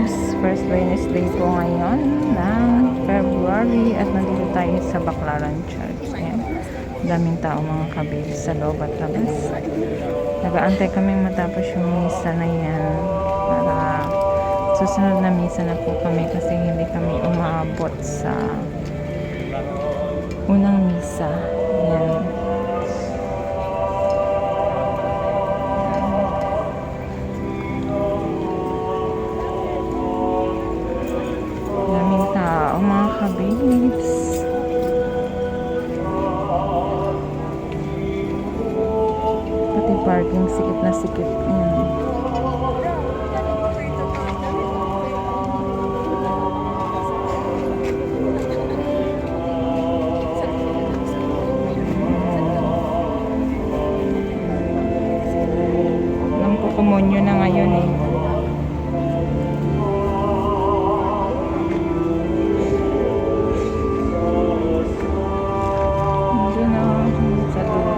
kabibs, first Wednesday po ngayon ng February at nandito tayo sa Baclaran Church. Ayan. Daming tao mga kabibs sa loob at labas. Nag-aantay kami matapos yung misa na yan para susunod na misa na po kami kasi hindi kami umaabot sa unang misa. Ayan. Daming tao mga kabibs. Pati parking sikip na sikip. Ayan. Komunyo na ngayon eh. Hindi na sa dulo.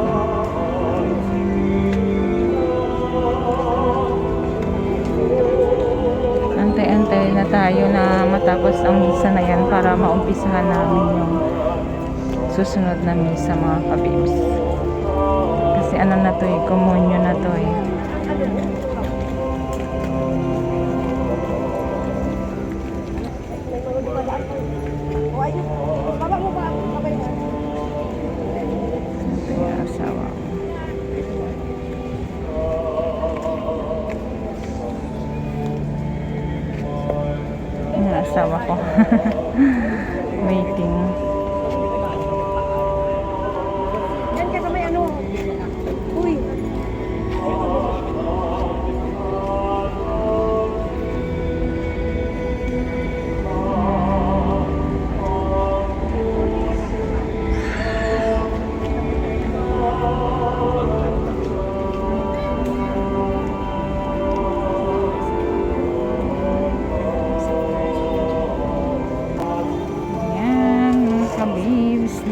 Antay-antay na tayo na matapos ang misa na yan para maumpisahan namin yung susunod na misa mga kabibs. Kasi ano na to eh, komunyo na to eh. Asawa. Yung asawa ko. Waiting. Yan kasi may ano. Uy.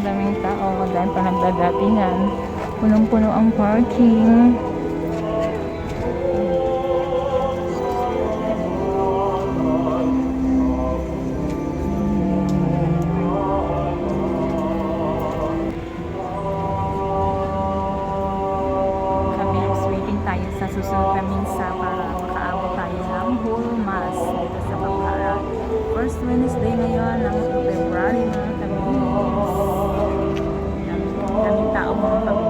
Daming tao dahil pa nagdadatingan. Punong-puno ang parking. Kami waiting tayo sa susunod na misa para makaabot tayo ng whole mass dito sa Baclaran. First Wednesday ngayon ng February mga kami. Daming tao mga kami.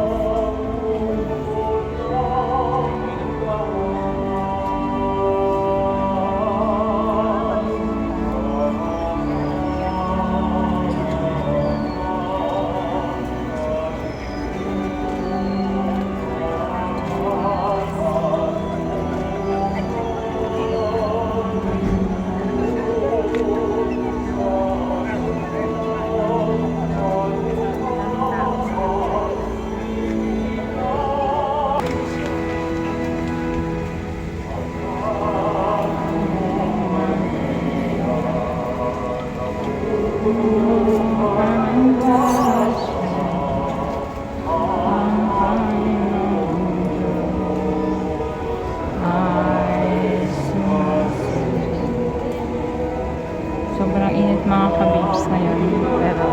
Sobrang init mga kabibs ngayon, pero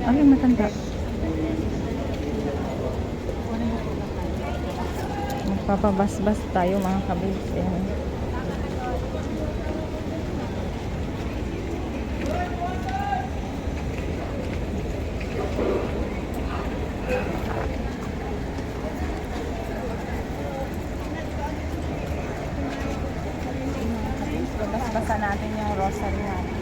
Ay, matanda. Papabasbas tayo mga kabibs. Ayan. Babasbasa natin yung rosary natin.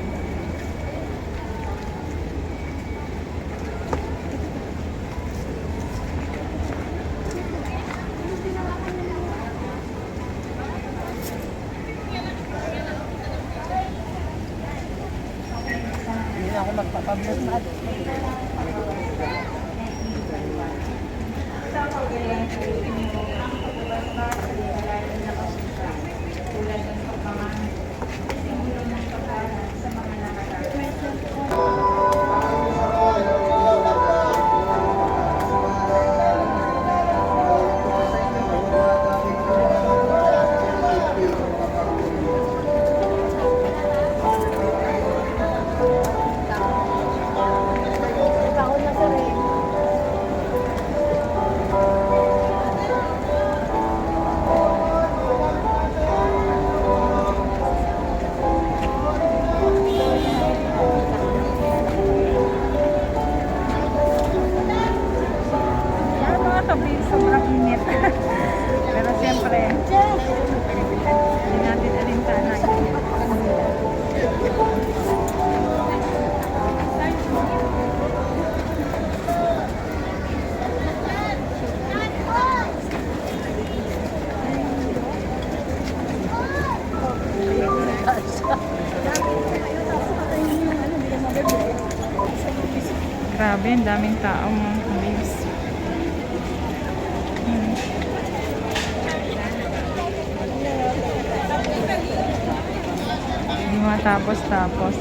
Hindi na ako magpapablog na. Baon na sa rin. Yan mga kabibs, sobrang init. Pero siyempre, hindi natin alintana yun. Grabe, ang daming tao mga kabibs. Hindi matapos-tapos.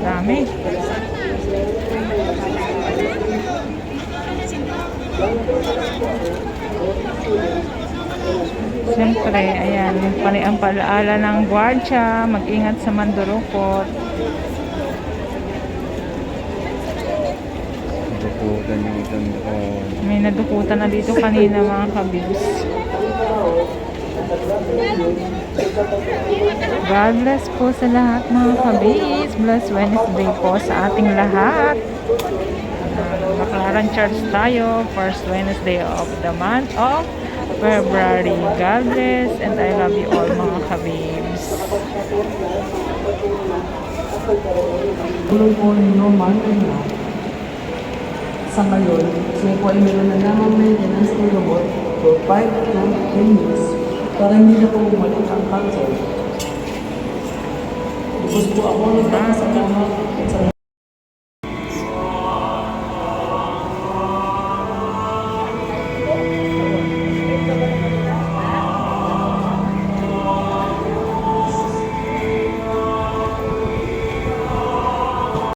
Dami. Siyempre, ayan, ang palaala ng gwardya, mag-ingat sa mandurukot. Dukutan yung isang May nadukutan na dito kanina mga kabibs. God bless po sa lahat mga kabibs. Bless Wednesday po sa ating lahat. Baclaran Church tayo. First Wednesday of the month of February. God bless and I love you all mga kabibs. Tulong po ninyo na sa ngayon, sila po ay meron na lamang maintenance ng robot for 5 to 10 years para hindi na po bumalik ang cancer. Ubus po ako ng pagkasalamat sa